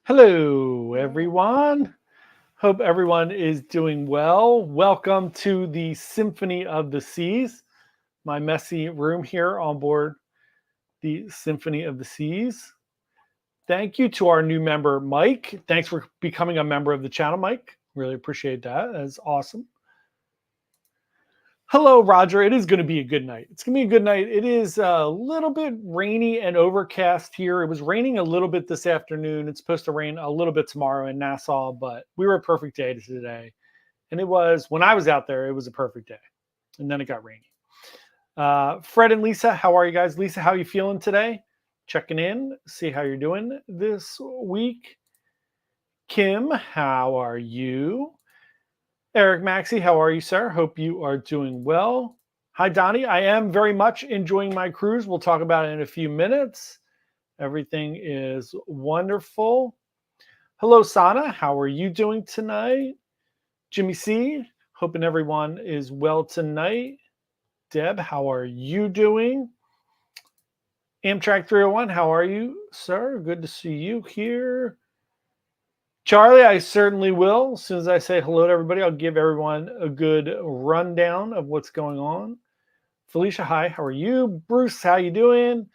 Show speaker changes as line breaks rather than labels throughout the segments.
Hello, everyone. Hope everyone is doing well. Welcome to the Symphony of the Seas, my messy room here on board the Symphony of the Seas. Thank you to our new member, Mike. Thanks for becoming a member of the channel, Mike. Really appreciate that. That's awesome. Hello, Roger. It is going to be a good night. It's going to be a good night. It is a little bit rainy and overcast here. It was raining a little bit this afternoon. It's supposed to rain a little bit tomorrow in Nassau, but we were a perfect day today. And it was, when I was out there, it was a perfect day. And then it got rainy. Fred and Lisa, how are you guys? Lisa, how are you feeling today? Checking in, see how you're doing this week. Kim, how are you? Eric Maxey, how are you, sir? Hope you are doing well. Hi, Donnie. I am very much enjoying my cruise. We'll talk about it in a few minutes. Everything is wonderful. Hello, Sana. How are you doing tonight? Jimmy C, hoping everyone is well tonight. Deb, how are you doing? Amtrak 301, how are you, sir? Good to see you here. Charlie, I certainly will. As soon as I say hello to everybody, I'll give everyone a good rundown of what's going on. Felicia, hi, how are you? Bruce, how you doing?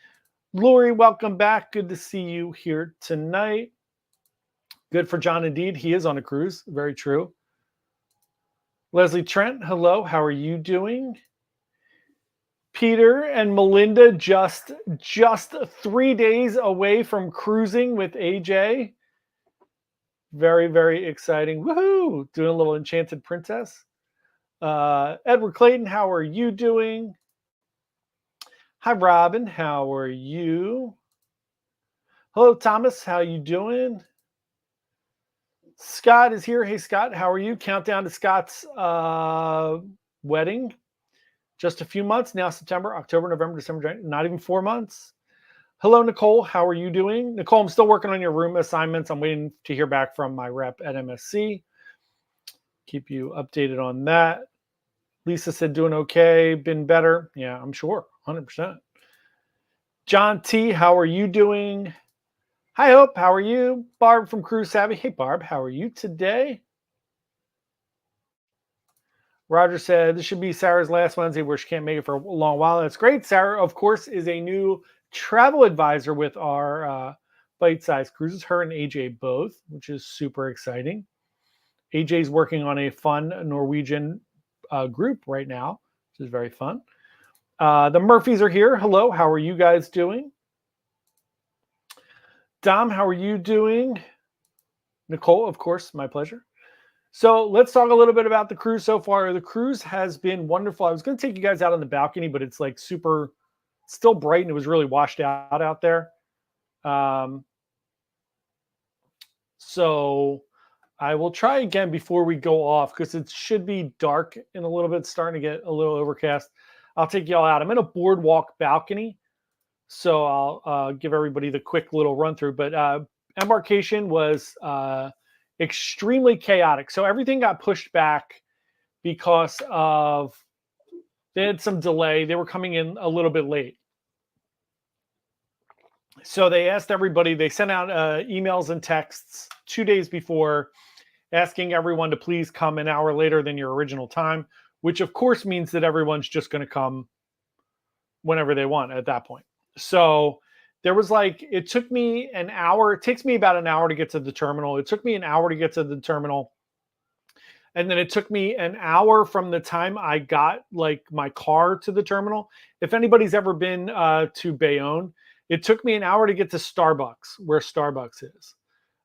Lori, welcome back. Good to see you here tonight. Good for John indeed. He is on a cruise. Very true. Leslie Trent, hello. How are you doing? Peter and Melinda just 3 days away from cruising with AJ. Very, very exciting. Woohoo! Doing a little Enchanted Princess. Edward Clayton, how are you doing? Hi, Robin. How are you? Hello, Thomas. How you doing? Scott is here. Hey, Scott. How are you? Countdown to Scott's wedding. Just a few months now. September, October, November, December, January. Not even 4 months. Hello, Nicole. How are you doing? Nicole, I'm still working on your room assignments. I'm waiting to hear back from my rep at MSC. Keep you updated on that. Lisa said doing okay, been better. Yeah, I'm sure, 100%. John T, how are you doing? Hi, Hope. How are you? Barb from Cruise Savvy. Hey, Barb. How are you today? Roger said this should be Sarah's last Wednesday where she can't make it for a long while. That's great. Sarah, of course, is a new travel advisor with our bite-sized cruises, her and AJ both, which is super exciting. AJ's working on a fun Norwegian group right now, which is very fun. The Murphys are here. Hello, how are you guys doing? Dom, how are you doing? Nicole, of course, my pleasure. So let's talk a little bit about the cruise so far. The cruise has been wonderful. I was going to take you guys out on the balcony, but it's like super, still bright, and it was really washed out there. So I will try again before we go off because it should be dark in a little bit, starting to get a little overcast. I'll take y'all out. I'm in a boardwalk balcony, so I'll give everybody the quick little run through. But Embarkation was extremely chaotic. So everything got pushed back because of they had some delay. They were coming in a little bit late. So they asked everybody, they sent out emails and texts 2 days before asking everyone to please come an hour later than your original time, which of course means that everyone's just going to come whenever they want at that point. So there was like, it took me an hour. It takes me about an hour to get to the terminal. It took me an hour to get to the terminal. And then it took me an hour from the time I got like my car to the terminal. If anybody's ever been to Bayonne, it took me an hour to get to Starbucks, where Starbucks is,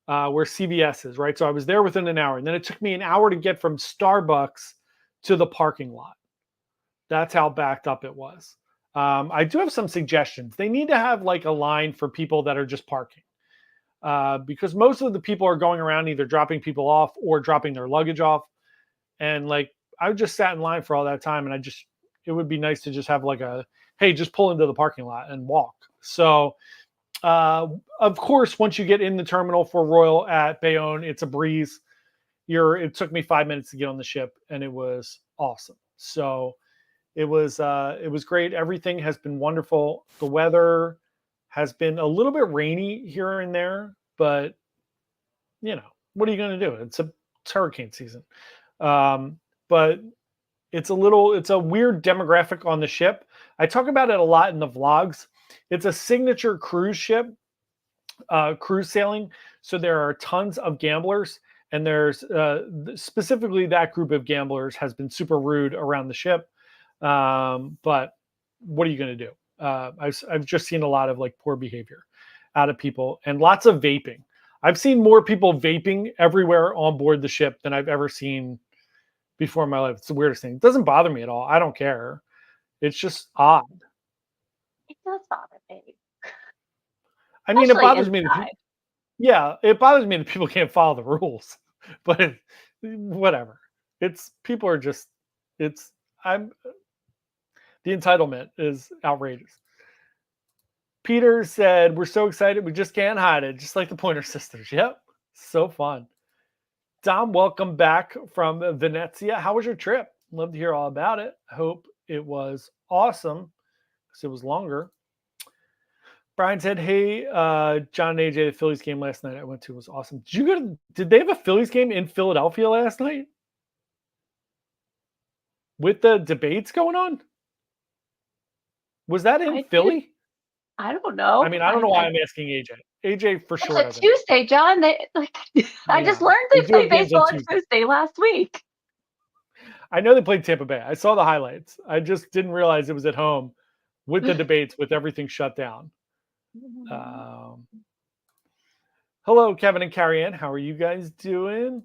where CVS is, right? So I was there within an hour. And then it took me an hour to get from Starbucks to the parking lot. That's how backed up it was. I do have some suggestions. They need to have like a line for people that are just parking. Because most of the people are going around either dropping people off or dropping their luggage off. And like, I just sat in line for all that time, and it would be nice to just have like hey, just pull into the parking lot and walk. So, of course, once you get in the terminal for Royal at Bayonne, it's a breeze. It took me 5 minutes to get on the ship, and it was awesome. So it was great. Everything has been wonderful. The weather has been a little bit rainy here and there, but what are you going to do? It's hurricane season. But it's a weird demographic on the ship. I talk about it a lot in the vlogs. It's a signature cruise ship, cruise sailing. So there are tons of gamblers, and there's specifically that group of gamblers has been super rude around the ship. But what are you going to do? I've just seen a lot of like poor behavior out of people and lots of vaping. I've seen more people vaping everywhere on board the ship than I've ever seen before in my life. It's the weirdest thing. It doesn't bother me at all. I don't care. It's just odd.
It does bother me.
I mean, it
Especially
bothers me that
inside.
it bothers me that people can't follow the rules. But whatever. It's people are just it's I'm the entitlement is outrageous. Peter said, "We're so excited, we just can't hide it, just like the Pointer Sisters." Yep, so fun. Dom, welcome back from Venezia. How was your trip? Love to hear all about it. Hope it was awesome because it was longer. Brian said, "Hey, John and AJ, the Phillies game last night I went to was awesome. Did you go to? Did they have a Phillies game in Philadelphia last night with the debates going on? Was that in Philly?
I don't know.
I mean, I don't know why I'm asking AJ. AJ for sure
It's a
doesn't know.
Tuesday, John. I just learned
They
they
do have
played
games on
baseball on
Tuesday.
Tuesday last week.
I know they played Tampa Bay. I saw the highlights. I just didn't realize it was at home with the debates, with everything shut down. Hello, Kevin and Carrie Ann. How are you guys doing?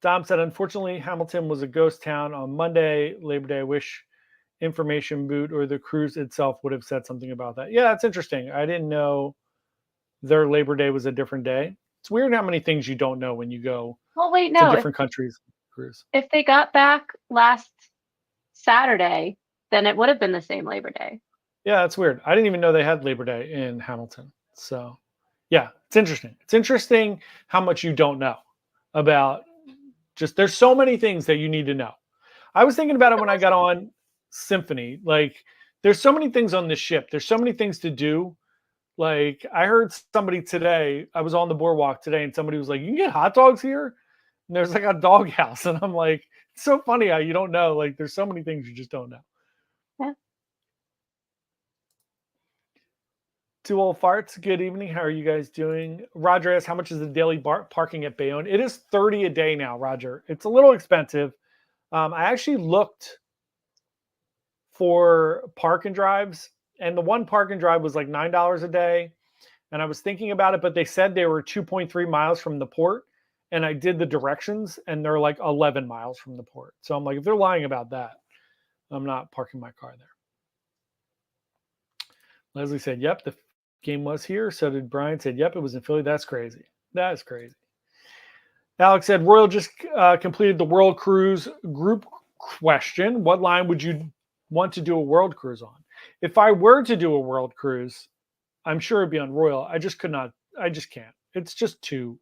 Dom said, unfortunately, Hamilton was a ghost town on Monday, Labor Day. I wish information boot or the cruise itself would have said something about that. Yeah, that's interesting. I didn't know their Labor Day was a different day. It's weird how many things you don't know when you go to different countries cruise.
If they got back last Saturday, then it would have been the same Labor Day.
Yeah, that's weird. I didn't even know they had Labor Day in Hamilton. So, yeah, it's interesting. It's interesting how much you don't know about just there's so many things that you need to know. I was thinking about it when I got on Symphony. Like, there's so many things on this ship. There's so many things to do. Like, I heard somebody today, I was on the boardwalk today, and somebody was like, you can get hot dogs here? And there's like a dog house. And I'm like, it's so funny how you don't know. Like, there's so many things you just don't know.
Yeah.
Two old farts. Good evening. How are you guys doing? Roger asks, how much is the daily parking at Bayonne? It is $30 a day now, Roger. It's a little expensive. I actually looked for park and drives, and the one park and drive was like $9 a day. And I was thinking about it, but they said they were 2.3 miles from the port. And I did the directions, and they're like 11 miles from the port. So I'm like, if they're lying about that, I'm not parking my car there. Leslie said, yep, the game was here. So did Brian. Said, yep, it was in Philly. That's crazy. That's crazy. Alex said, Royal just completed the world cruise group question. What line would you want to do a world cruise on? If I were to do a world cruise, I'm sure it'd be on Royal. I just could not. I just can't. It's just too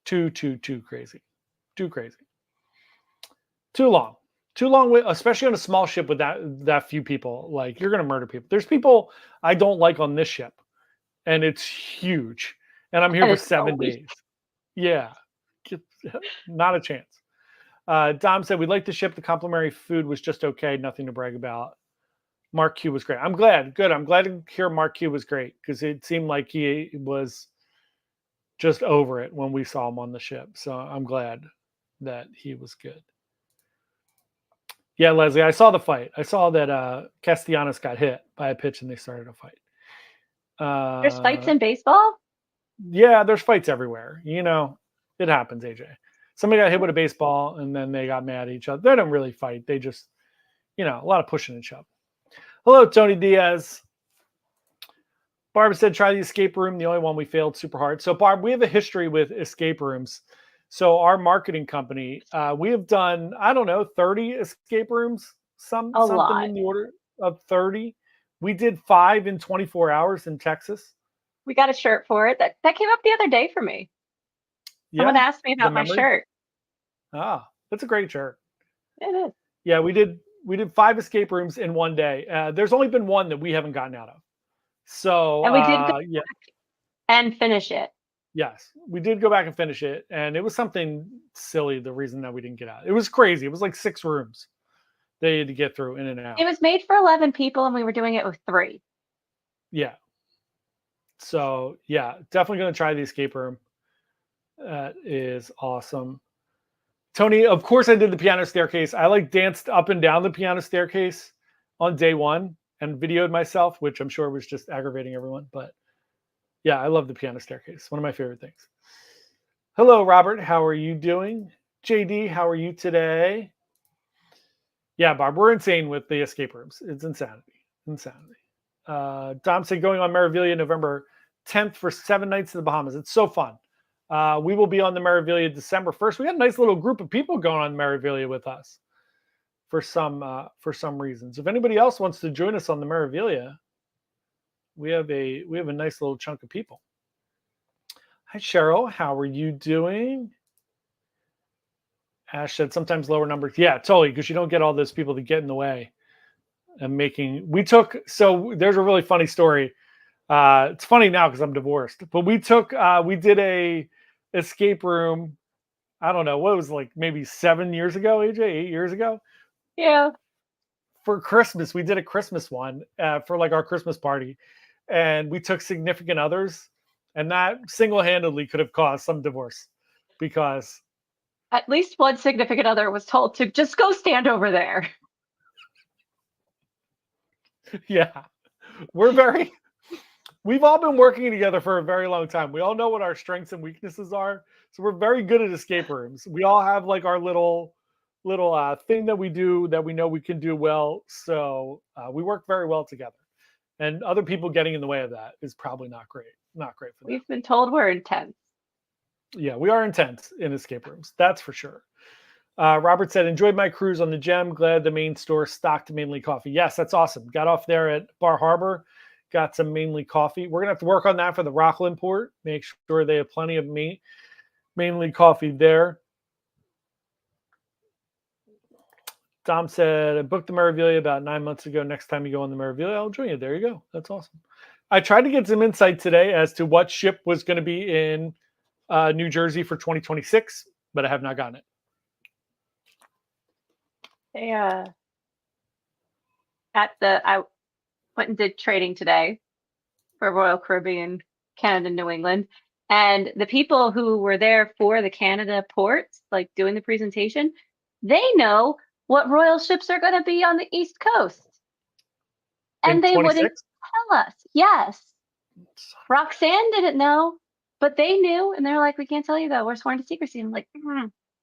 crazy. Too crazy. Too long. Too long, especially on a small ship with that few people. Like, you're going to murder people. There's people I don't like on this ship, and it's huge. And I'm here for 7 days. Yeah. Not a chance. Dom said, we liked the ship. The complimentary food was just okay. Nothing to brag about. Mark Q was great. I'm glad. Good. I'm glad to hear Mark Q was great, because it seemed like he was just over it when we saw him on the ship. So I'm glad that he was good. Yeah, Leslie, I saw the fight. I saw that Castellanos got hit by a pitch and they started a fight.
There's fights in baseball?
Yeah, there's fights everywhere. You know, it happens, AJ. Somebody got hit with a baseball and then they got mad at each other. They don't really fight. They just, a lot of pushing and shoving. Hello, Tony Diaz. Barb said, try the escape room. The only one we failed super hard. So, Barb, we have a history with escape rooms. So our marketing company, we have done, 30 escape rooms, something in the order of 30. We did 5 in 24 hours in Texas.
We got a shirt for it. That came up the other day for me. Yeah, someone asked me about my shirt.
Ah, that's a great shirt.
It is.
Yeah, we did 5 escape rooms in one day. There's only been one that we haven't gotten out of. So
and we did go back and finish it.
Yes, we did go back and finish it, and it was something silly. The reason that we didn't get out, it was crazy. It was like 6 rooms they had to get through in and
It
out.
was made for 11 people, and we were doing it with 3.
Yeah. So yeah, definitely gonna try the escape room. That is awesome. Tony, of course I did the piano staircase. I like danced up and down the piano staircase on day 1 and videoed myself, which I'm sure was just aggravating everyone. But yeah, I love the piano staircase. One of my favorite things. Hello, Robert. How are you doing? JD, how are you today? Yeah, Bob, we're insane with the escape rooms. It's insanity. Insanity. Dom said going on Meraviglia November 10th for 7 nights in the Bahamas. It's so fun. We will be on the Meraviglia December 1st. We got a nice little group of people going on Meraviglia with us for some reasons. If anybody else wants to join us on the Meraviglia, we have a nice little chunk of people. Hi Cheryl, how are you doing? Ash said sometimes lower numbers. Yeah, totally, because you don't get all those people to get in the way. And there's a really funny story. It's funny now because I'm divorced, but we did a escape room. I don't know what it was, like maybe 7 years ago, AJ, 8 years ago.
Yeah.
For Christmas, we did a Christmas one for like our Christmas party, and we took significant others, and that single-handedly could have caused some divorce because
At least one significant other was told to just go stand over there.
yeah, we've all been working together for a very long time. We all know what our strengths and weaknesses are. So we're very good at escape rooms. We all have like our little thing that we do that we know we can do well. So we work very well together. And other people getting in the way of that is probably not great. Not great for them.
We've been told we're intense.
Yeah, we are intense in escape rooms. That's for sure. Robert said, enjoyed my cruise on the Gem. Glad the main store stocked mainly coffee. Yes, that's awesome. Got off there at Bar Harbor. Got some mainly coffee. We're going to have to work on that for the Rockland port. Make sure they have plenty of mainly coffee there. Dom said, I booked the Meraviglia about 9 months ago. Next time you go on the Meraviglia, I'll join you. There you go. That's awesome. I tried to get some insight today as to what ship was going to be in New Jersey for 2026, but I have not gotten it.
I went and did trading today for Royal Caribbean, Canada, New England. And the people who were there for the Canada ports, like doing the presentation, they know what Royal ships are going to be on the East Coast. And they wouldn't tell us. Yes. Roxanne didn't know, but they knew. And they're like, we can't tell you though. We're sworn to secrecy. I'm like,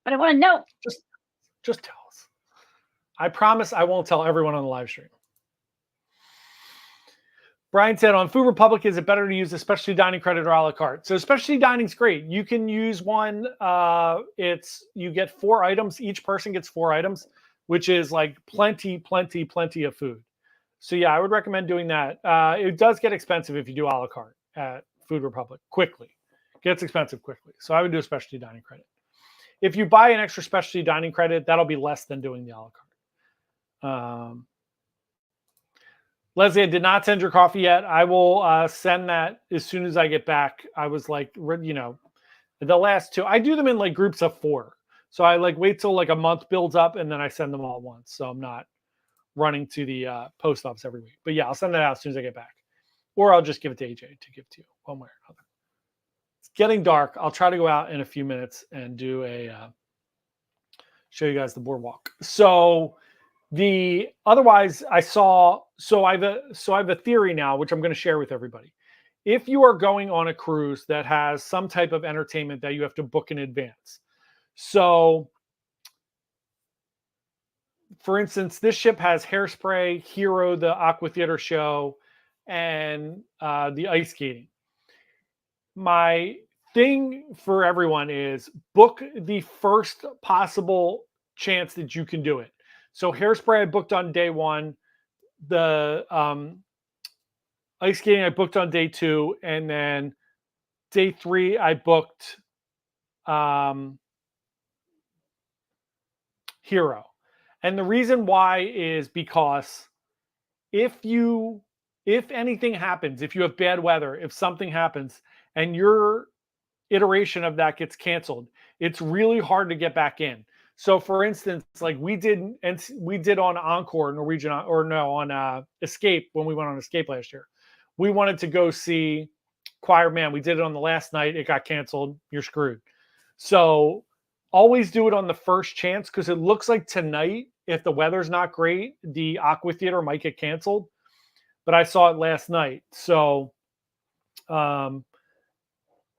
but I want to know.
Just tell us. I promise I won't tell everyone on the live stream. Brian said on Food Republic, is it better to use a specialty dining credit or a la carte? So specialty dining is great. You can use one. You get 4 items. Each person gets 4 items, which is like plenty of food. So yeah, I would recommend doing that. It does get expensive if you do a la carte at Food Republic quickly. It gets expensive quickly. So I would do a specialty dining credit. If you buy an extra specialty dining credit, that'll be less than doing the a la carte. Leslie, I did not send your coffee yet. I will send that as soon as I get back. I was like, the last 2, I do them in like groups of 4. So I like wait till like a month builds up and then I send them all at once. So I'm not running to the post office every week. But yeah, I'll send that out as soon as I get back. Or I'll just give it to AJ to give to you one way or another. It's getting dark. I'll try to go out in a few minutes and do show you guys the boardwalk. So otherwise I have a theory now, which I'm going to share with everybody. If you are going on a cruise that has some type of entertainment that you have to book in advance. So for instance, this ship has Hairspray, Hero, the Aqua Theater show, and the ice skating. My thing for everyone is book the first possible chance that you can do it. So Hairspray I booked on day 1, the ice skating I booked on day 2, and then day 3 I booked Hero. And the reason why is because if anything happens, if you have bad weather, if something happens and you're iteration of that gets canceled, it's really hard to get back in. So, for instance, like we did on Encore Norwegian, or no, on Escape, when we went on Escape last year. We wanted to go see Choir Man. We did it on the last night. It got canceled. You're screwed. So always do it on the first chance, because it looks like tonight, if the weather's not great, the Aqua Theater might get canceled. But I saw it last night. So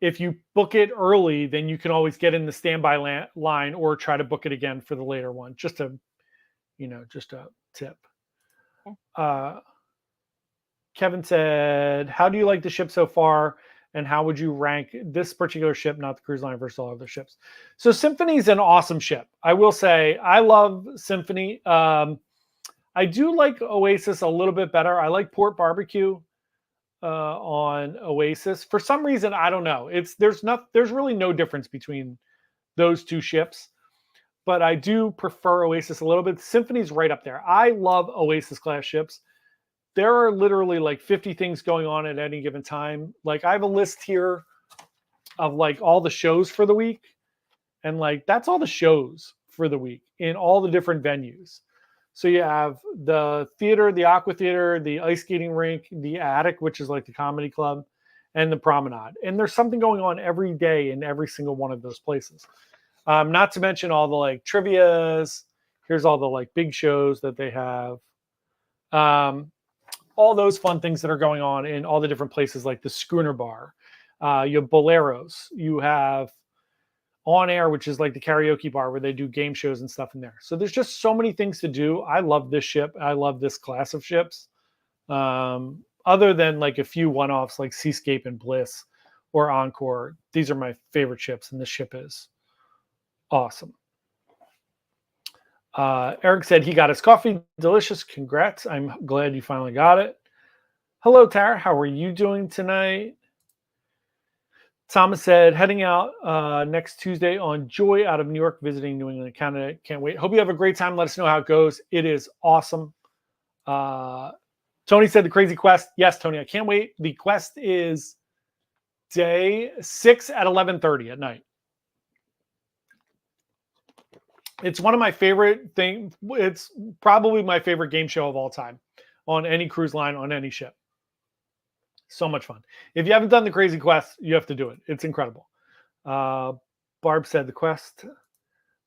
if you book it early, then you can always get in the standby line or try to book it again for the later one. Just a tip. Kevin said, how do you like the ship so far? And how would you rank this particular ship, not the cruise line, versus all other ships? So Symphony is an awesome ship. I will say I love Symphony. I do like Oasis a little bit better. I like Port Barbecue on Oasis. For some reason, I don't know. There's really no difference between those two ships. But I do prefer Oasis a little bit. Symphony's right up there. I love Oasis class ships. There are literally like 50 things going on at any given time. Like I have a list here of like all the shows for the week. And like, that's all the shows for the week in all the different venues. So you have the theater, the Aqua Theater, the ice skating rink, the Attic, which is like the comedy club, and the Promenade. And there's something going on every day in every single one of those places. Not to mention all the like trivias. Here's all the like big shows that they have. All those fun things that are going on in all the different places, like the Schooner Bar. You have Boleros. You have On Air, which is like the karaoke bar where they do game shows and stuff in there. So there's just so many things to do. I love this ship. I love this class of ships. Other than like a few one-offs like Seascape and Bliss or Encore, these are my favorite ships, and this ship is awesome. Eric said he got his coffee. Delicious. Congrats. I'm glad you finally got it. Hello, Tara. How are you doing tonight? Thomas said, heading out next Tuesday on Joy out of New York, visiting New England and Canada. Can't wait. Hope you have a great time. Let us know how it goes. It is awesome. Tony said the Crazy Quest. Yes, Tony, I can't wait. The quest is day 6 at 11:30 at night. It's one of my favorite things. It's probably my favorite game show of all time on any cruise line, on any ship. So much fun. If you haven't done the Crazy Quest, you have to do it. It's incredible. Barb said the quest.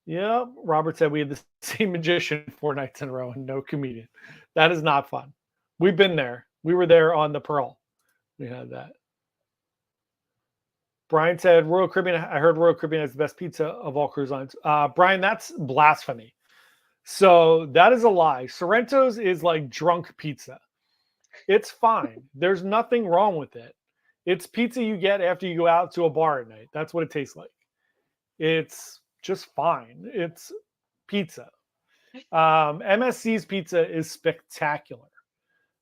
Yeah. Robert said we had the same magician 4 nights in a row and no comedian. That is not fun. We've been there. We were there on the Pearl. We had that. Brian said, Royal Caribbean. I heard Royal Caribbean has the best pizza of all cruise lines. Brian, that's blasphemy. So that is a lie. Sorrento's is like drunk pizza. It's fine. There's nothing wrong with it. It's pizza you get after you go out to a bar at night. That's what it tastes like. It's just fine. It's pizza. MSC's pizza is spectacular.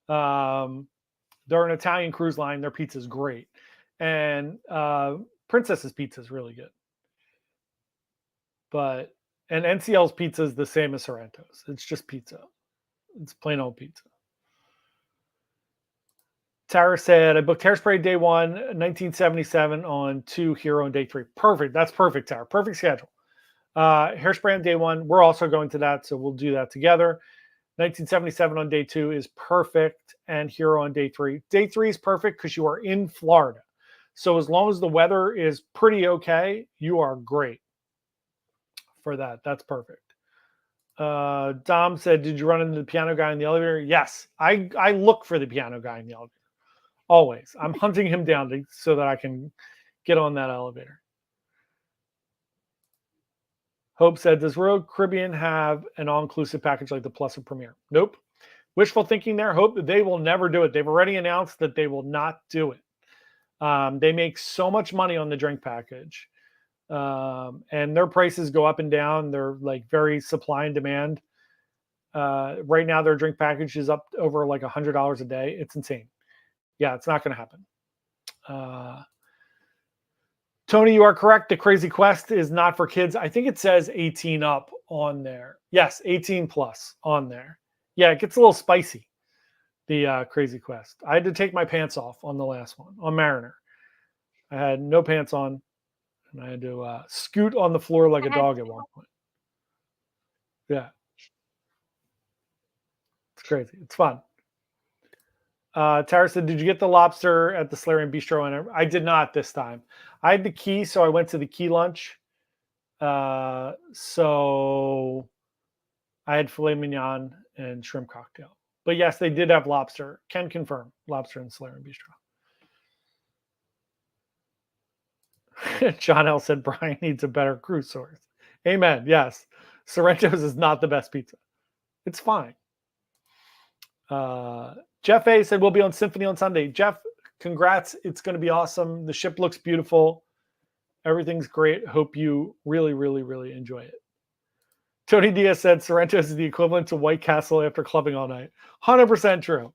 They're an Italian cruise line. Their pizza is great. And Princess's pizza is really good. And NCL's pizza is the same as Sorrento's. It's just pizza. It's plain old pizza. Tara said, I booked Hairspray day 1, 1977 on 2 Hero on day 3. Perfect. That's perfect, Tara. Perfect schedule. Hairspray on day 1. We're also going to that, so we'll do that together. 1977 on day 2 is perfect, and Hero on day 3. Day 3 is perfect because you are in Florida. So as long as the weather is pretty okay, you are great for that. That's perfect. Dom said, did you run into the piano guy in the elevator? Yes. I look for the piano guy in the elevator. Always. I'm hunting him down so that I can get on that elevator. Hope said, does Royal Caribbean have an all-inclusive package like the Plus or Premier? Nope. Wishful thinking there. Hope that they will never do it. They've already announced that they will not do it. They make so much money on the drink package. And their prices go up and down. They're like very supply and demand. Right now, their drink package is up over like $100 a day. It's insane. Yeah, it's not going to happen. Tony, you are correct. The Crazy Quest is not for kids. I think it says 18 up on there. Yes, 18 plus on there. Yeah, it gets a little spicy, the Crazy Quest. I had to take my pants off on the last one, on Mariner. I had no pants on. and I had to scoot on the floor like a dog at one point. Yeah. It's crazy. It's fun. Tara said, did you get the lobster at the Solarian Bistro? And I did not this time. I had the key, so I went to the key lunch. So I had filet mignon and shrimp cocktail. But yes, they did have lobster. Can confirm lobster in Solarian Bistro. John L. said Brian needs a better cruise source. Amen. Yes. Sorrento's is not the best pizza. It's fine. Jeff A said we'll be on Symphony on Sunday. Jeff, congrats. It's going to be awesome. The ship looks beautiful. Everything's great. Hope you really, really, really enjoy it. Tony Diaz said Sorrento's is the equivalent to White Castle after clubbing all night. 100% true.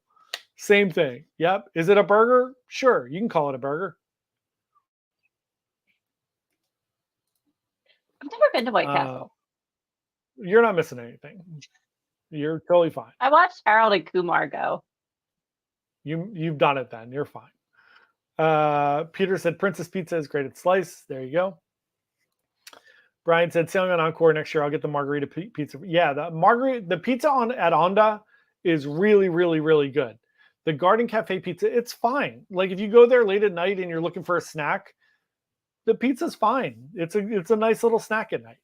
Same thing. Yep. Is it a burger? Sure. You can call it a burger.
I've never been to White Castle.
You're not missing anything. You're totally fine.
I watched Harold and Kumar go.
You've done it then. You're fine. Peter said Princess Pizza is great at slice. There you go. Brian said sailing on Encore next year. I'll get the margarita pizza. Yeah, the pizza at Onda is really, really, really good. The Garden Cafe pizza, it's fine. Like if you go there late at night and you're looking for a snack, the pizza's fine. It's a nice little snack at night.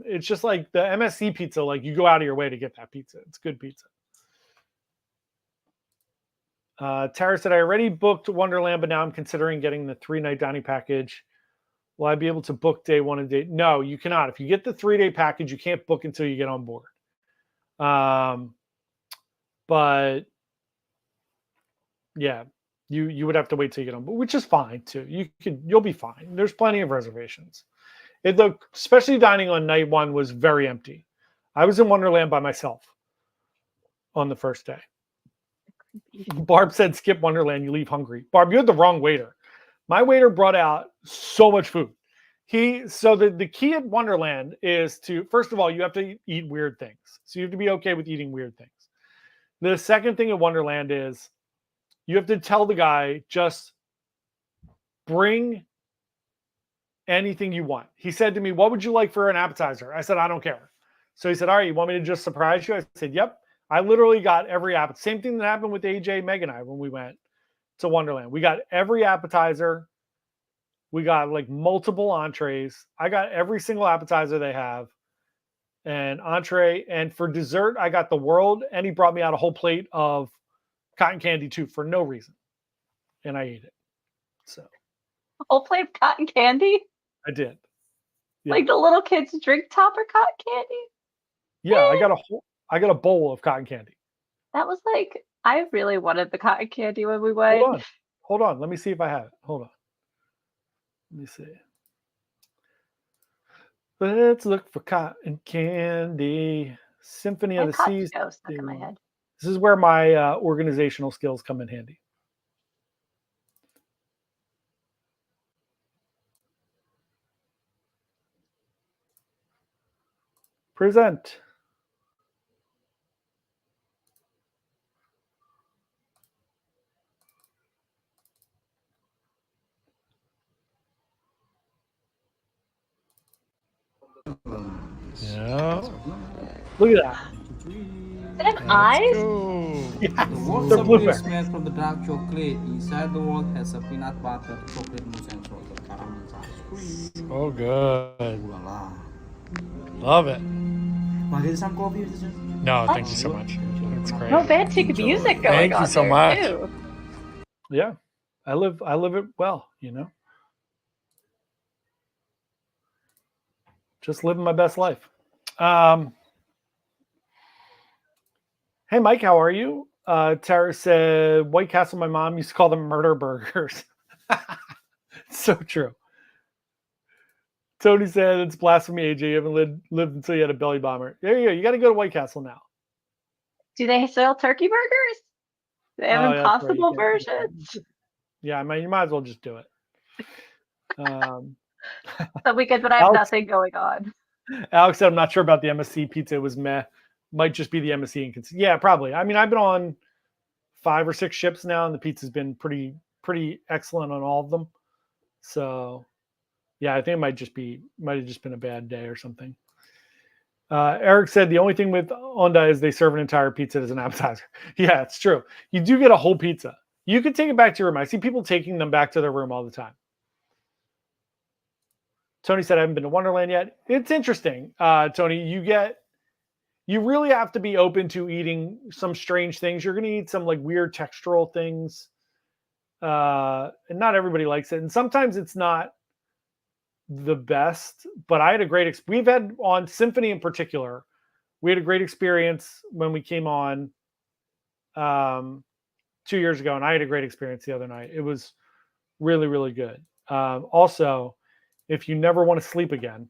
It's just like the MSC pizza. Like you go out of your way to get that pizza. It's good pizza. Tara said, I already booked Wonderland, but now I'm considering getting the 3-night dining package. Will I be able to book day one and day? No, you cannot. If you get the 3-day package, you can't book until you get on board. But yeah, you would have to wait till you get on board, which is fine too. You'll be fine. There's plenty of reservations. Especially dining on night one was very empty. I was in Wonderland by myself on the first day. Barb said, skip Wonderland, you leave hungry. Barb, you had the wrong waiter. My waiter brought out so much food. The key at Wonderland is to, first of all, you have to eat weird things. So you have to be okay with eating weird things. The second thing at Wonderland is you have to tell the guy, just bring anything you want. He said to me, what would you like for an appetizer? I said, I don't care. So he said, all right, you want me to just surprise you? I said, yep. I literally got every appetizer. Same thing that happened with AJ, Meg, and I when we went to Wonderland. We got every appetizer. We got like multiple entrees. I got every single appetizer they have and entree. And for dessert, I got the world. And he brought me out a whole plate of cotton candy too for no reason. And I ate it. So
A whole plate of cotton candy?
I did. Yeah.
Like the little kids drink topper cotton candy?
Yeah, I got a bowl of cotton candy.
That was like, I really wanted the cotton candy when we went.
Hold on. Let me see if I have it. Hold on. Let me see. Let's look for cotton candy. Symphony of the Seas.
Stuck in my head.
This is where my organizational skills come in handy. Present. Yeah. Look at that.
Did it have eyes?
Yeah,
The world
they're
subway
blueberry.
is made from the dark chocolate. Inside the world has a peanut butter, chocolate mousse, and salted caramel sauce.
Oh, good.
Ooh la la.
Love it.
Want to get some coffee?
No, thank you so much. That's great.
Romantic music going
Thank
on
you so
there,
much.
too.
Yeah, I live it well, you know. Just living my best life. Hey, Mike, how are you? Tara said, White Castle, my mom used to call them murder burgers. So true. Tony said, it's blasphemy, AJ. You haven't lived until you had a belly bomber. There you go. You got to go to White Castle now.
Do they sell turkey burgers? Do they have
Oh, yeah, that's right,
impossible
you
versions?
Yeah, I mean, you might as well just do it.
The weekend when I have nothing going on.
Alex said, I'm not sure about the MSC pizza. It was meh. Might just be the MSC. Yeah, probably. I mean, I've been on 5 or 6 ships now, and the pizza's been pretty excellent on all of them. So Yeah, I think it might have just been a bad day or something. Eric said the only thing with Onda is they serve an entire pizza as an appetizer. Yeah, it's true. You do get a whole pizza. You can take it back to your room. I see people taking them back to their room all the time. Tony said I haven't been to Wonderland yet. It's interesting, Tony. You really have to be open to eating some strange things. You're going to eat some like weird textural things, and not everybody likes it. And sometimes it's not the best, but I had a great we've had on Symphony in particular, we had a great experience when we came on 2 years ago, and I had a great experience the other night. It was really, really good. Also, if you never want to sleep again,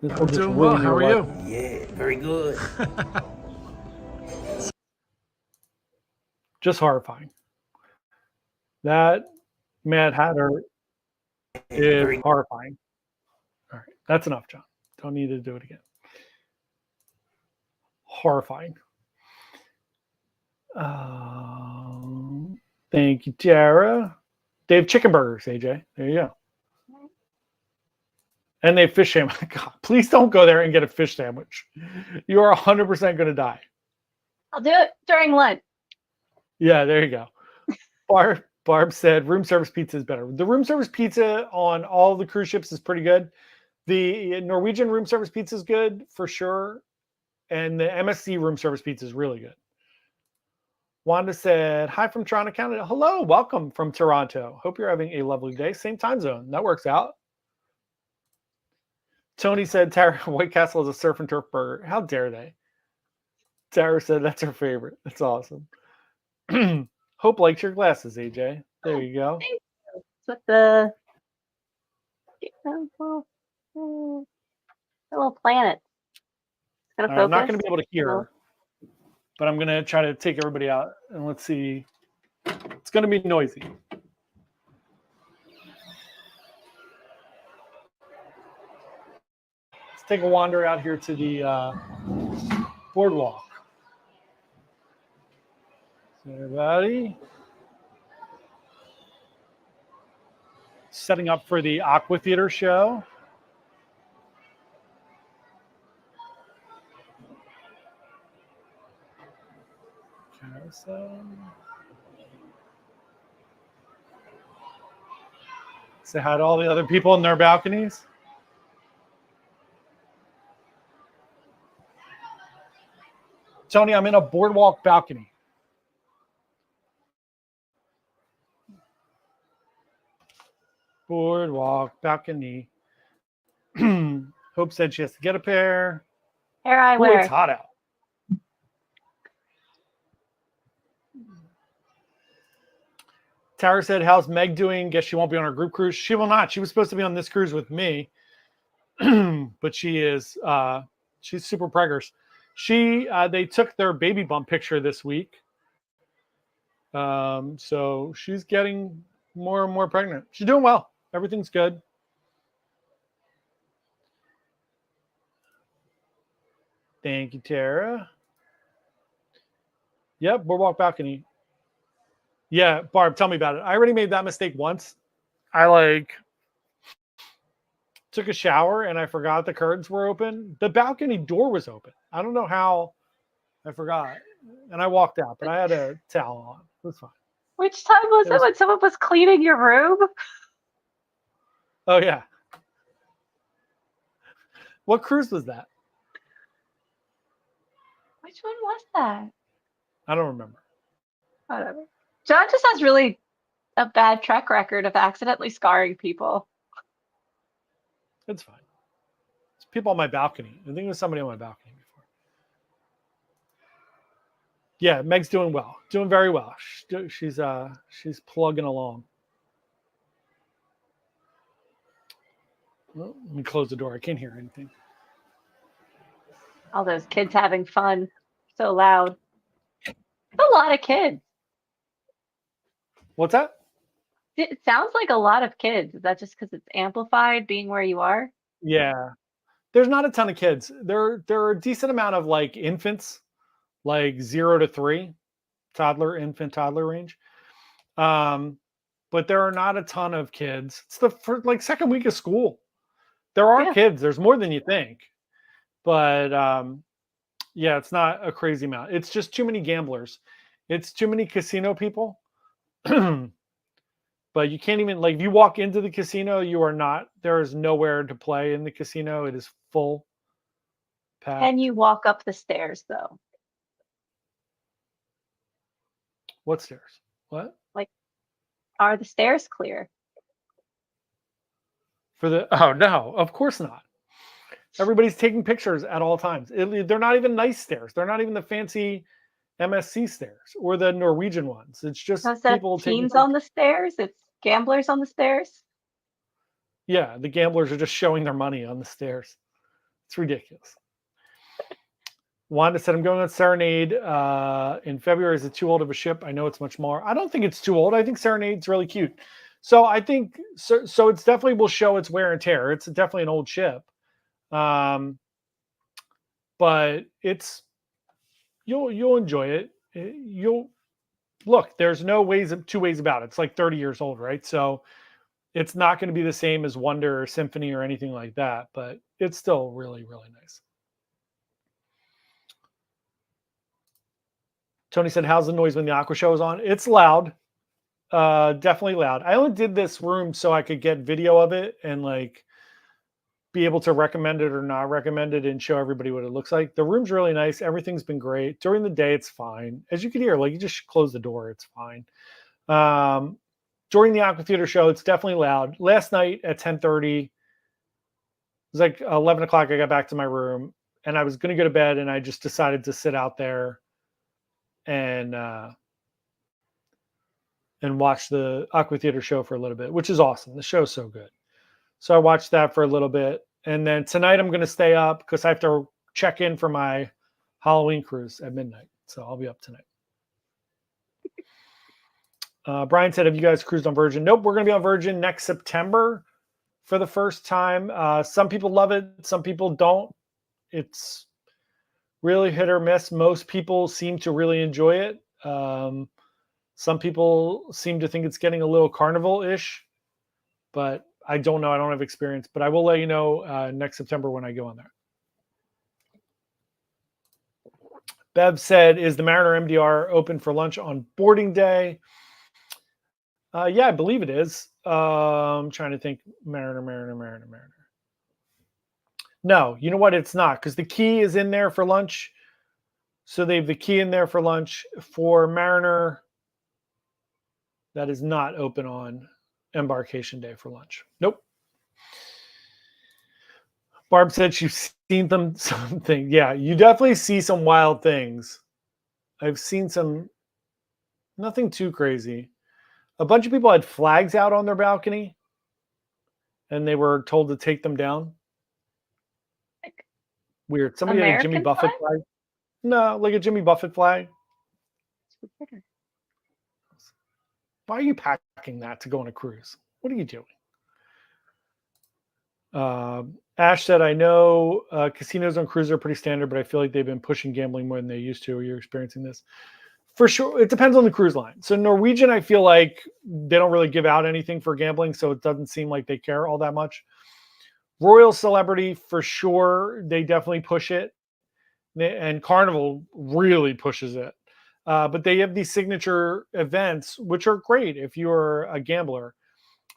this will just
Doing
ruin
well. How
your
are
life.
you?
Yeah, very good.
Just horrifying. That Mad Hatter is
Very
horrifying. All right, that's enough, John. Don't need to do it again. Horrifying. Thank you, Tara. They have chicken burgers, AJ. There you go. And they have fish sandwich. God, please don't go there and get a fish sandwich. You are 100% going to die.
I'll do it during lunch.
Yeah, there you go. Barb said room service pizza is better. The room service pizza on all the cruise ships is pretty good. The Norwegian room service pizza is good for sure. And the MSC room service pizza is really good. Wanda said, hi from Toronto, Canada. Hello, welcome from Toronto. Hope you're having a lovely day. Same time zone. That works out. Tony said, Tara, White Castle is a surf and turf burger. How dare they? Tara said that's her favorite. That's awesome. Hope likes your glasses, AJ. There you go.
Thank you. With the little planet. It's gonna focus.
I'm not going to be able to hear, but I'm going to try to take everybody out and let's see. It's going to be noisy. Let's take a wander out here to the boardwalk. Everybody. Setting up for the Aqua Theater show. Carousel. Say hi to all the other people in their balconies. Tony, I'm in a boardwalk balcony. Boardwalk balcony. Hope said she has to get a pair.
Hair I
Boy,
wear.
it's hot out. Tara said, how's Meg doing? Guess she won't be on our group cruise. She will not. She was supposed to be on this cruise with me. But she is she's super preggers. They took their baby bump picture this week. So she's getting more and more pregnant. She's doing well. Everything's good. Thank you, Tara. Yep, boardwalk balcony. Yeah, Barb, tell me about it. I already made that mistake once. I took a shower and I forgot the curtains were open. The balcony door was open. I don't know how I forgot. And I walked out, but I had a towel on. It was fine.
Which time was it when someone was cleaning your room?
Oh, yeah. What cruise was that?
Which one was that?
I don't remember.
Whatever. John just has really a bad track record of accidentally scarring people.
It's fine. It's people on my balcony. I think it was somebody on my balcony before. Yeah, Meg's doing well. Doing very well. She's plugging along. Well, let me close the door. I can't hear anything.
All those kids having fun. So loud. It's a lot of kids.
What's that?
It sounds like a lot of kids. Is that just because it's amplified being where you are?
Yeah. There's not a ton of kids. There are a decent amount of like infants, like 0 to 3, infant toddler range. But there are not a ton of kids. It's the first, like second week of school. There are
Yeah.
kids. There's more than you think, but yeah, it's not a crazy amount. It's just too many gamblers. It's too many casino people. But you can't even like if you walk into the casino, you are not there is nowhere to play in the casino. It is full packed.
Can you walk up the stairs though?
What stairs? What?
Like, are the stairs clear?
For the oh no, of course not. Everybody's taking pictures at all times. They're not even nice stairs. They're not even the fancy MSC stairs or the Norwegian ones. It's just
Does that
people taking
teens on the stairs? It's gamblers on the stairs?
Yeah, the gamblers are just showing their money on the stairs. It's ridiculous. Wanda said, I'm going on Serenade in February. Is it too old of a ship? I know it's much more. I don't think it's too old. I think Serenade's really cute. So I think, so it's definitely will show its wear and tear. It's definitely an old ship. But it's, you'll enjoy it. You'll, look, there's two ways about it. It's like 30 years old, right? So it's not going to be the same as Wonder or Symphony or anything like that, but it's still really, really nice. Tony said, how's the noise when the Aqua Show is on? It's loud. Definitely loud. I only did this room so I could get video of it and like be able to recommend it or not recommend it and show everybody what it looks like. The room's really nice. Everything's been great. During the day, it's fine. As you can hear, like you just close the door, it's fine. During the Aqua Theater show, it's definitely loud. Last night at 10:30, it was like 11 o'clock, I got back to my room and I was going to go to bed and I just decided to sit out there and watch the Aqua Theater show for a little bit, which is awesome. The show's so good. So I watched that for a little bit. And then tonight I'm going to stay up because I have to check in for my Halloween cruise at midnight. So I'll be up tonight. Brian said, have you guys cruised on Virgin? Nope, we're going to be on Virgin next September for the first time. Some people love it. Some people don't. It's really hit or miss. Most people seem to really enjoy it. Some people seem to think it's getting a little carnival-ish, but I don't know. I don't have experience, but I will let you know next September when I go on there. Bev said, is the Mariner MDR open for lunch on boarding day? Yeah, I believe it is. I'm trying to think. Mariner. No, you know what? It's not because the key is in there for lunch. So they have the key in there for lunch. For Mariner, that is not open on Embarkation Day for lunch. Nope. Barb said she's seen something. Yeah, you definitely see some wild things. I've seen some, nothing too crazy. A bunch of people had flags out on their balcony and they were told to take them down. Weird. Somebody had a Jimmy
American
Buffett flag. No, like a Jimmy Buffett flag. Why are you packing that to go on a cruise? What are you doing? Ash said, I know casinos on cruises are pretty standard, but I feel like they've been pushing gambling more than they used to. Are you experiencing this? For sure. It depends on the cruise line. So Norwegian, I feel like they don't really give out anything for gambling, so it doesn't seem like they care all that much. Royal Celebrity, for sure, they definitely push it. And Carnival really pushes it. But they have these signature events, which are great if you're a gambler.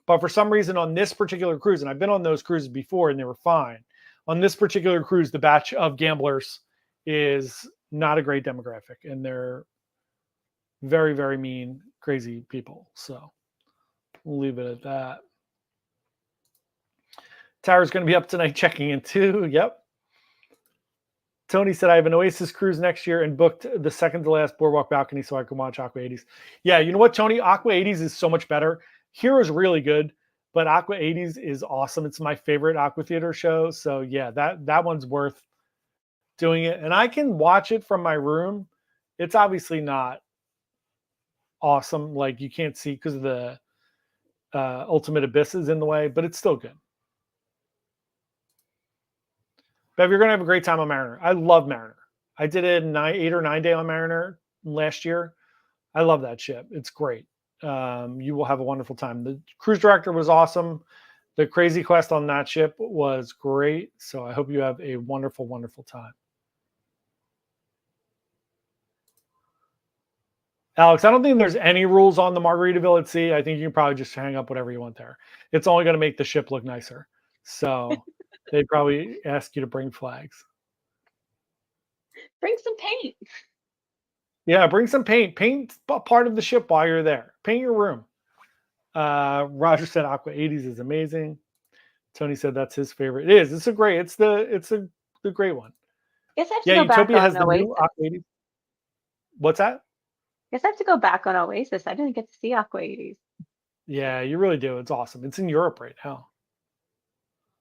But for some reason on this particular cruise, and I've been on those cruises before and they were fine. On this particular cruise, the batch of gamblers is not a great demographic. And they're very, very mean, crazy people. So we'll leave it at that. Tara's going to be up tonight checking in too. Yep. Tony said, I have an Oasis cruise next year and booked the second to last boardwalk balcony so I can watch Aqua 80s. Yeah, you know what, Tony? Aqua 80s is so much better. Hero's really good, but Aqua 80s is awesome. It's my favorite Aqua Theater show. So yeah, that one's worth doing it. And I can watch it from my room. It's obviously not awesome. Like you can't see because of the Ultimate Abyss is in the way, but it's still good. Bev, you're going to have a great time on Mariner. I love Mariner. I did it 8 or 9 day on Mariner last year. I love that ship. It's great. You will have a wonderful time. The cruise director was awesome. The Crazy Quest on that ship was great. So I hope you have a wonderful, wonderful time. Alex, I don't think there's any rules on the Margaritaville at sea. I think you can probably just hang up whatever you want there. It's only going to make the ship look nicer. So they probably ask you to bring flags.
Bring some paint.
Yeah, bring some paint. Paint part of the ship while you're there. Paint your room. Roger said Aqua 80s is amazing. Tony said that's his favorite. It is. It's a great. It's the great one.
Guess I have to
Yeah,
go back
Utopia
on
has the
Oasis.
new Aqua 80s. What's that?
Guess I have to go back on Oasis. I didn't get to see Aqua 80s.
Yeah, you really do. It's awesome. It's in Europe right now.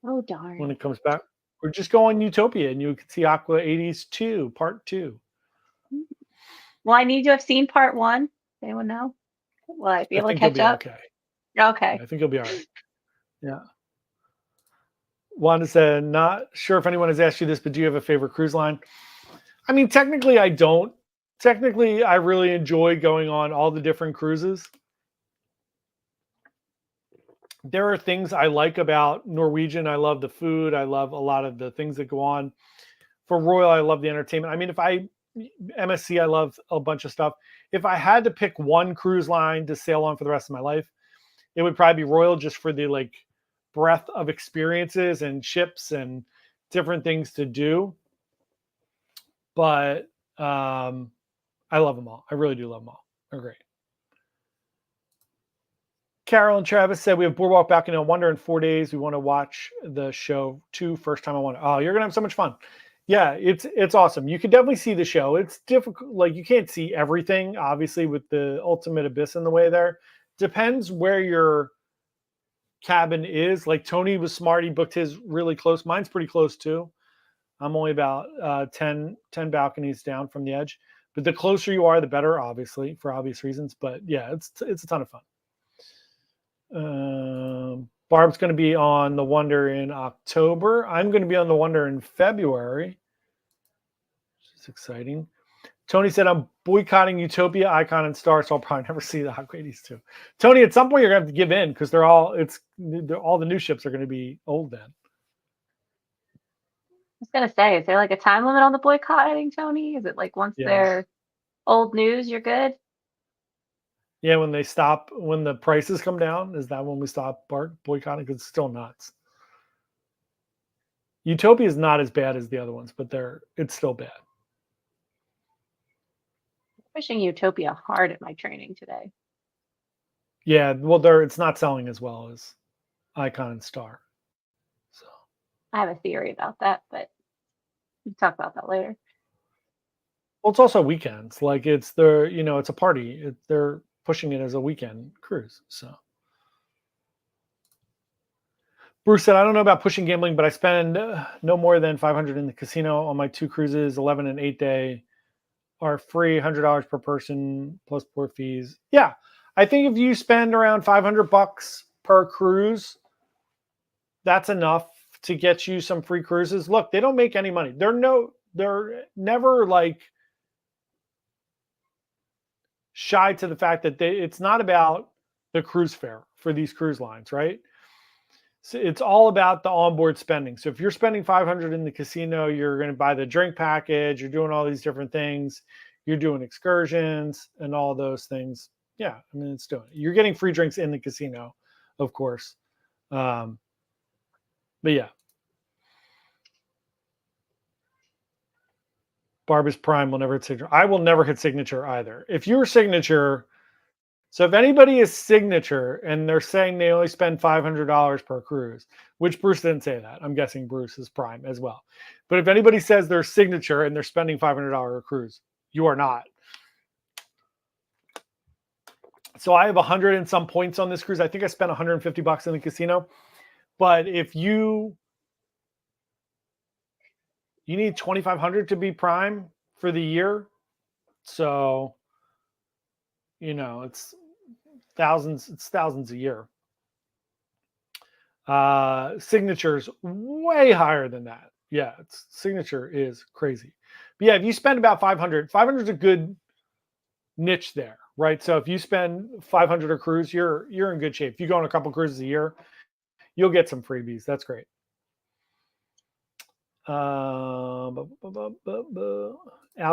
Oh darn.
When it comes back, or just go on Utopia and you can see Aqua 80s 2, Part 2.
Well, I need to have seen part 1. Does anyone know? Will I be able to catch up?
Okay.
Okay.
Yeah, I think you'll be all right. Yeah. Wanda said, not sure if anyone has asked you this, but do you have a favorite cruise line? I mean, technically, I don't. Technically, I really enjoy going on all the different cruises. There are things I like about Norwegian. I love the food. I love a lot of the things that go on. For Royal, I love the entertainment. I mean, MSC, I love a bunch of stuff. If I had to pick one cruise line to sail on for the rest of my life, it would probably be Royal, just for the breadth of experiences and ships and different things to do. But I love them all. I really do love them all. They're great. Carol and Travis said, we have Boardwalk back in Wonder in 4 days. We want to watch the show too. First time I want to. Oh, you're going to have so much fun. Yeah, it's awesome. You can definitely see the show. It's difficult. You can't see everything, obviously, with the ultimate abyss in the way there. Depends where your cabin is. Tony was smart. He booked his really close. Mine's pretty close too. I'm only about 10 balconies down from the edge. But the closer you are, the better, obviously, for obvious reasons. But yeah, it's a ton of fun. Barb's going to be on the Wonder in October. I'm going to be on the Wonder in February, which is exciting. Tony said, I'm boycotting Utopia, Icon, and Star, so I'll probably never see the Aqua 80s too. Tony, at some point you're going to have to give in, because all the new ships are going to be old then.
I was gonna say, is there a time limit on the boycotting, Tony? Is it once they're old news, you're good?
Yeah, when the prices come down, is that when we stop boycotting? Because it's still nuts. Utopia is not as bad as the other ones, but it's still bad.
Pushing Utopia hard at my training today.
Yeah, well, it's not selling as well as Icon and Star. So
I have a theory about that, but we can talk about that later.
Well, it's also weekends. It's a party. They're pushing it as a weekend cruise. So Bruce said, I don't know about pushing gambling, but I spend no more than $500 in the casino on my 2 cruises. 11 and 8 day are free, $100 per person plus port fees. Yeah, I think if you spend around $500 per cruise, that's enough to get you some free cruises. Look, they don't make any money. They're never shy to the fact that it's not about the cruise fare for these cruise lines, right? So it's all about the onboard spending. So if you're spending $500 in the casino, you're going to buy the drink package, you're doing all these different things, you're doing excursions and all those things. Yeah, I mean, it's doing it. You're getting free drinks in the casino, of course. But yeah. Barbara's Prime will never hit signature. I will never hit signature either. If you're signature, so if anybody is signature and they're saying they only spend $500 per cruise, which Bruce didn't say that. I'm guessing Bruce is Prime as well. But if anybody says they're signature and they're spending $500 a cruise, you are not. So I have 100 and some points on this cruise. I think I spent $150 in the casino. But if you need 2,500 to be Prime for the year. So, it's thousands a year. Signatures way higher than that. Yeah, its signature is crazy. But yeah, if you spend about 500, 500 is a good niche there, right? So if you spend 500 a cruise, you're in good shape. If you go on a couple cruises a year, you'll get some freebies. That's great. Al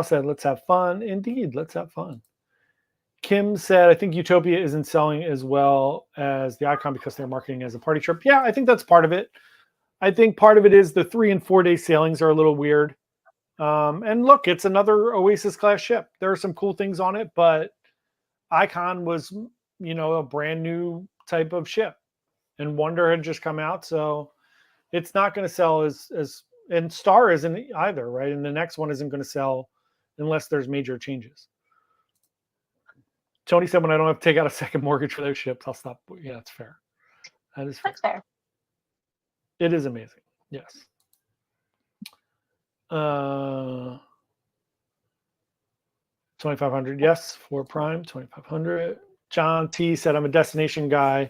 said, let's have fun. Indeed, let's have fun. Kim said, I think Utopia isn't selling as well as the Icon because they're marketing as a party trip. Yeah, I think that's part of it. I think part of it is the 3 and 4 day sailings are a little weird. And look, it's another Oasis class ship. There are some cool things on it, but Icon was, a brand new type of ship, and Wonder had just come out, so it's not going to sell as and Star isn't either, right? And the next one isn't going to sell unless there's major changes. Tony said, when I don't have to take out a second mortgage for those ships, I'll stop. Yeah, that's fair. That is fair.
That's fair.
It is amazing. Yes. 2,500. Yes, for Prime, 2,500. John T said, I'm a destination guy.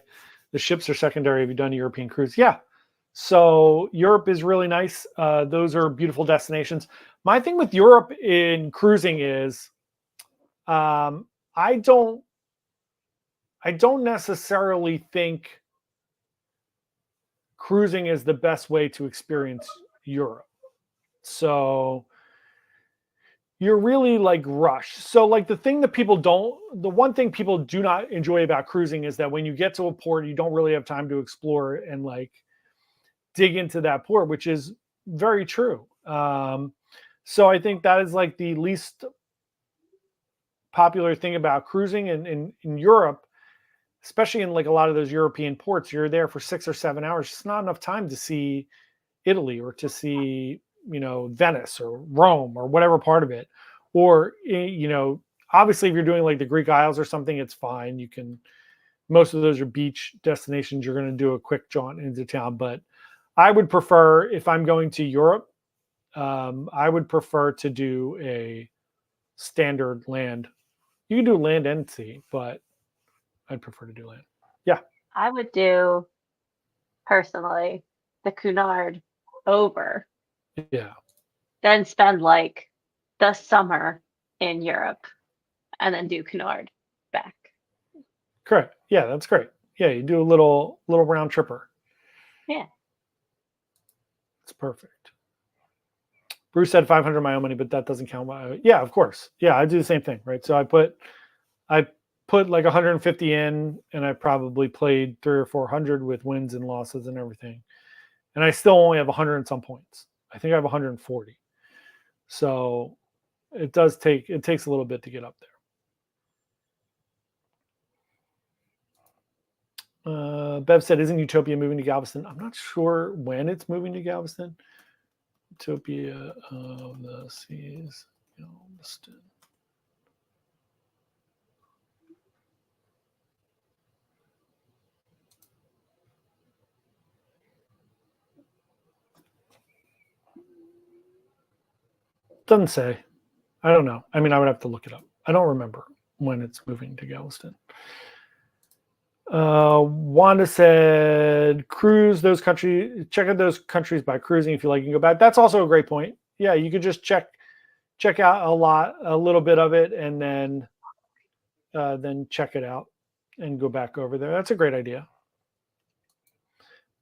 The ships are secondary. Have you done a European cruise? Yeah. So Europe is really nice. Those are beautiful destinations. My thing with Europe in cruising is I don't necessarily think cruising is the best way to experience Europe. So you're really like rushed. So like the one thing people do not enjoy about cruising is that when you get to a port, you don't really have time to explore and like dig into that port, which is very true. So I think that is like the least popular thing about cruising in Europe, especially in like a lot of those European ports. You're there for 6 or 7 hours. It's not enough time to see Italy or to see, Venice or Rome or whatever part of it. Or, obviously if you're doing like the Greek Isles or something, it's fine. Most of those are beach destinations. You're going to do a quick jaunt into town. But I would prefer, if I'm going to Europe, I would prefer to do a standard land. You can do land and sea, but I'd prefer to do land. Yeah.
I would do, personally, the Cunard over,
Yeah.
then spend like the summer in Europe, and then do Cunard back.
Correct. Yeah, that's great. Yeah, you do a little round tripper.
Yeah.
It's perfect. Bruce said 500 my own money, but that doesn't count. Yeah, of course. Yeah, I do the same thing, right? So I put like 150 in, and I probably played 300 or 400 with wins and losses and everything, and I still only have 100 and some points. I think I have 140. So it takes a little bit to get up there. Bev said, isn't Utopia moving to Galveston? I'm not sure when it's moving to Galveston. Utopia of the Seas, Galveston. Doesn't say. I don't know. I mean, I would have to look it up. I don't remember when it's moving to Galveston. Wanda said, cruise those countries, check out those countries by cruising if you like, you can go back. That's also a great point. Yeah, you could just check out a little bit of it, and then check it out and go back over there. That's a great idea.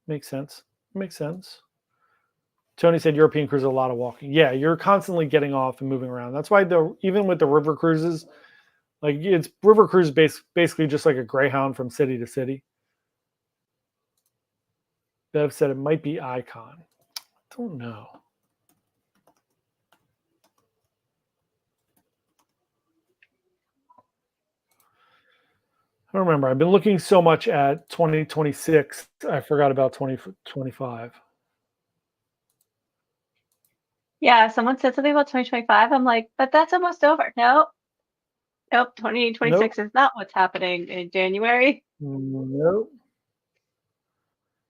Makes sense. Tony said European cruise is a lot of walking. Yeah, you're constantly getting off and moving around. That's why even with the river cruises, like it's river cruise basically just like a Greyhound from city to city. Bev said it might be Icon. I don't know. I don't remember. I've been looking so much at 2026, I forgot about 2025.
Yeah, someone said something about 2025. I'm like, but that's almost over. Nope. 2026 is not what's happening in January.
Nope.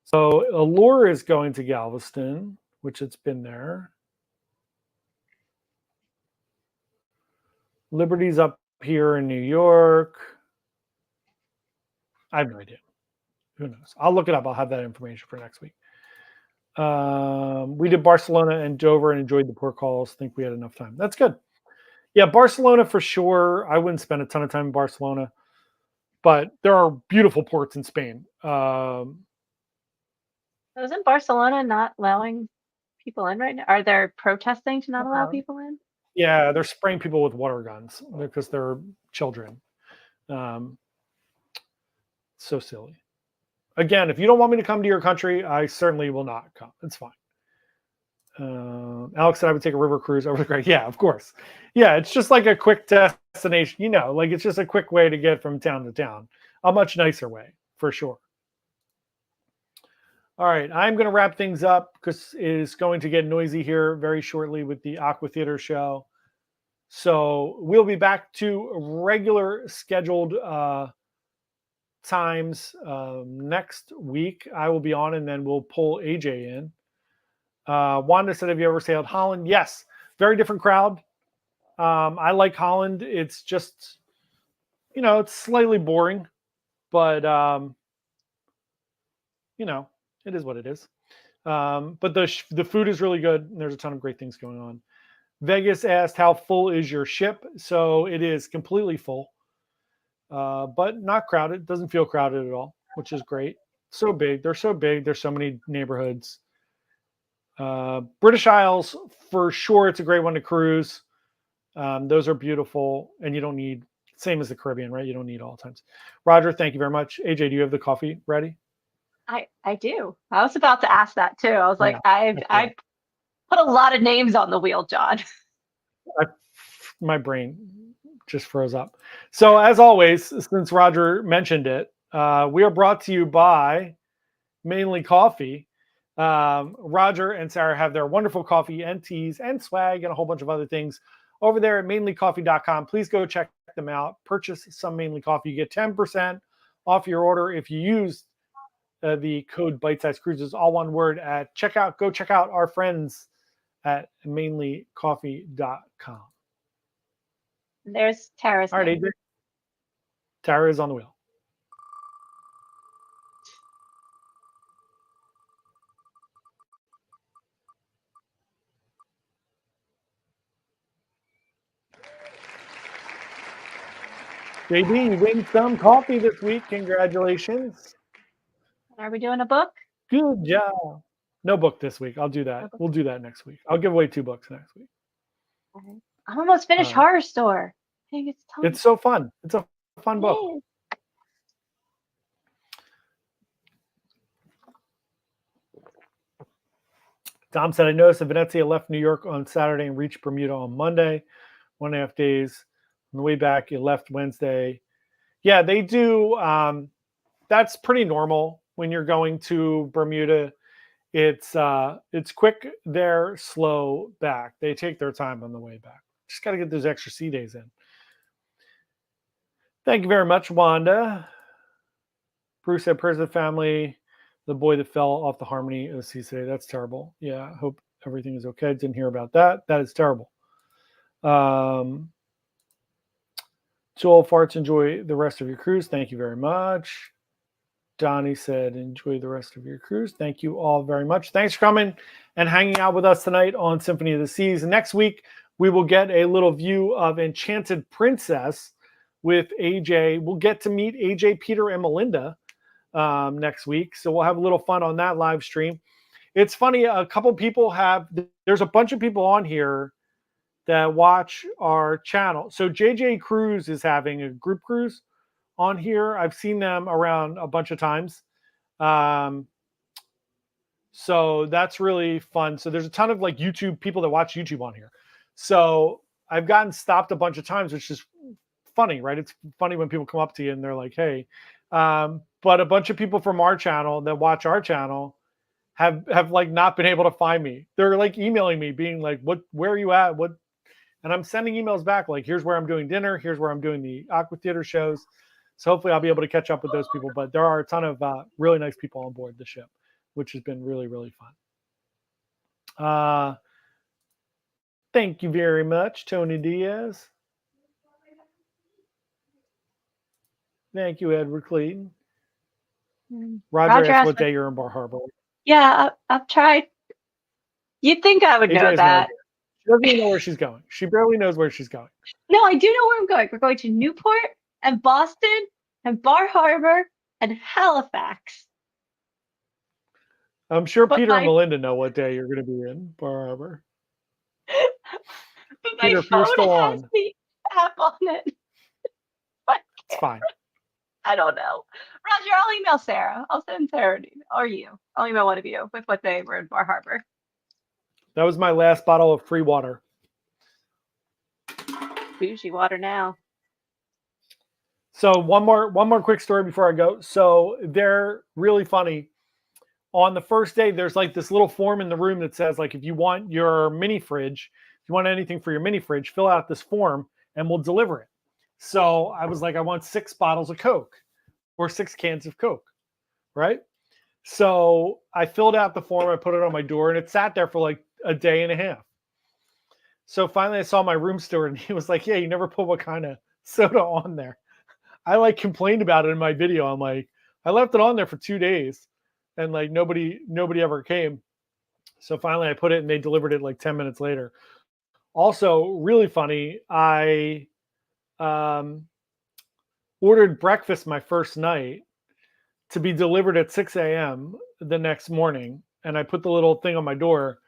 So Allure is going to Galveston, which it's been there. Liberty's up here in New York. I have no idea. Who knows? I'll look it up. I'll have that information for next week. We did Barcelona and Dover and enjoyed the port calls. Think we had enough time. That's good. Yeah, Barcelona for sure. I wouldn't spend a ton of time in Barcelona, but there are beautiful ports in Spain.
Isn't Barcelona not allowing people in right now? Are they protesting to not allow people in?
Yeah, they're spraying people with water guns because they're children. So silly. Again, if you don't want me to come to your country, I certainly will not come. It's fine. Alex said I would take a river cruise over the Great. Yeah, of course. Yeah, it's just like a quick destination. Like it's just a quick way to get from town to town. A much nicer way, for sure. All right, I'm going to wrap things up because it is going to get noisy here very shortly with the Aqua Theater show. So we'll be back to regular scheduled times next week. I will be on, and then we'll pull AJ in. Wanda said, have you ever sailed Holland? Yes. Very different crowd. I like Holland. It's just, it's slightly boring, but, it is what it is. But the food is really good. And there's a ton of great things going on. Vegas asked, how full is your ship? So it is completely full, but not crowded. It doesn't feel crowded at all, which is great. So big. They're so big. There's so many neighborhoods. British Isles, for sure, it's a great one to cruise. Those are beautiful, and you don't need, same as the Caribbean, right? You don't need all times. Roger, thank you very much. AJ, do you have the coffee ready?
I do. I was about to ask that too. I was like,
Yeah,
I put a lot of names on the wheel, John.
My brain just froze up. So as always, since Roger mentioned it, we are brought to you by Mainly Coffee. Roger and Sarah have their wonderful coffee and teas and swag and a whole bunch of other things over there at mainlycoffee.com. Please go check them out. Purchase some Mainly Coffee. You get 10% off your order if you use the code Bite Size Cruises, all one word, at checkout. Go check out our friends at mainlycoffee.com.
There's Tara's.
All right, AJ. Tara is on the wheel. JD, you win some coffee this week. Congratulations.
Are we doing a book?
Good job. No book this week. I'll do that. We'll do that next week. I'll give away 2 books next week.
I'm almost finished Horror Store.
It's so fun. It's a fun book. Tom said, I noticed that Venezia left New York on Saturday and reached Bermuda on Monday. 1.5 days. On the way back, it left Wednesday. Yeah, they do. That's pretty normal when you're going to Bermuda. It's quick there, slow back. They take their time on the way back. Just got to get those extra sea days in. Thank you very much, Wanda. Bruce said, prayers to the family. The boy that fell off the Harmony of the Seas today. That's terrible. Yeah, I hope everything is okay. Didn't hear about that. That is terrible. Joel Farts, enjoy the rest of your cruise. Thank you very much. Donnie said, enjoy the rest of your cruise. Thank you all very much. Thanks for coming and hanging out with us tonight on Symphony of the Seas. Next week, we will get a little view of Enchanted Princess with AJ. We'll get to meet AJ, Peter, and Melinda next week. So we'll have a little fun on that live stream. It's funny, a couple people there's a bunch of people on here that watch our channel. So JJ Cruise is having a group cruise on here. I've seen them around a bunch of times. So that's really fun. So there's a ton of like YouTube people that watch YouTube on here. So I've gotten stopped a bunch of times, which is funny, right? It's funny when people come up to you and they're like, hey, but a bunch of people from our channel that watch our channel have like not been able to find me. They're like emailing me being like, where are you at? And I'm sending emails back like, here's where I'm doing dinner. Here's where I'm doing the Aqua Theater shows. So hopefully I'll be able to catch up with those people. But there are a ton of really nice people on board the ship, which has been really, really fun. Thank you very much, Tony Diaz. Thank you, Edward Clayton. Roger asked what day you're in Bar Harbor.
Yeah, I've tried. You'd think I would
AJ
know
has no
that.
idea. She doesn't even know where she's going. She barely knows where she's going.
No, I do know where I'm going. We're going to Newport and Boston and Bar Harbor and Halifax.
I'm sure
But
Peter and
my
Melinda know what day you're going to be in Bar Harbor.
but my
Peter, if you're
phone
still
has
on,
the app on it. But
it's fine.
I don't know. Roger, I'll email Sarah. I'll send Sarah an email, or you. I'll email one of you with what day we're in Bar Harbor.
That was my last bottle of free water.
Bougie water now.
So one more quick story before I go. So they're really funny. On the first day, there's like this little form in the room that says, like, if you want your mini fridge, if you want anything for your mini fridge, fill out this form and we'll deliver it. So I was like, I want 6 bottles of Coke or 6 cans of Coke, right? So I filled out the form, I put it on my door, and it sat there for like a day and a half. So finally I saw my room steward and he was like, yeah, you never put what kind of soda on there. I like complained about it in my video. I'm like, I left it on there for 2 days and like nobody ever came. So finally I put it and they delivered it like 10 minutes later. Also, really funny, I ordered breakfast my first night to be delivered at 6 a.m. the next morning. And I put the little thing on my door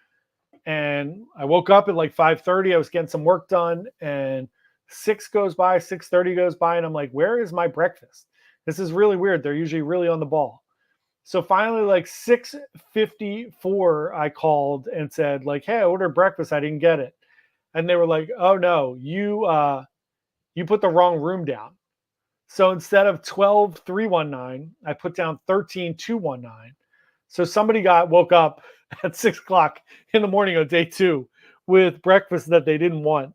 and I woke up at like 5:30. I was getting some work done and 6 goes by, 6:30 goes by, and I'm like, where is my breakfast? This is really weird. They're usually really on the ball. So finally, like 6:54, I called and said, like, hey, I ordered breakfast. I didn't get it. And they were like, oh no, you put the wrong room down. So instead of 12,319, I put down 13,219. So somebody woke up at 6 o'clock in the morning on day 2 with breakfast that they didn't want.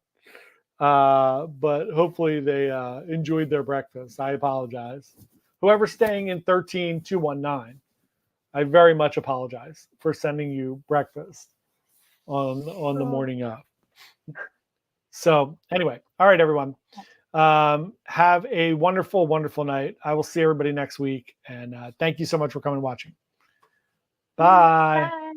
But hopefully they enjoyed their breakfast. I apologize. Whoever's staying in 13,219, I very much apologize for sending you breakfast on the morning of. So anyway, all right, everyone. Have a wonderful, wonderful night. I will see everybody next week. And thank you so much for coming and watching. Bye.
Bye.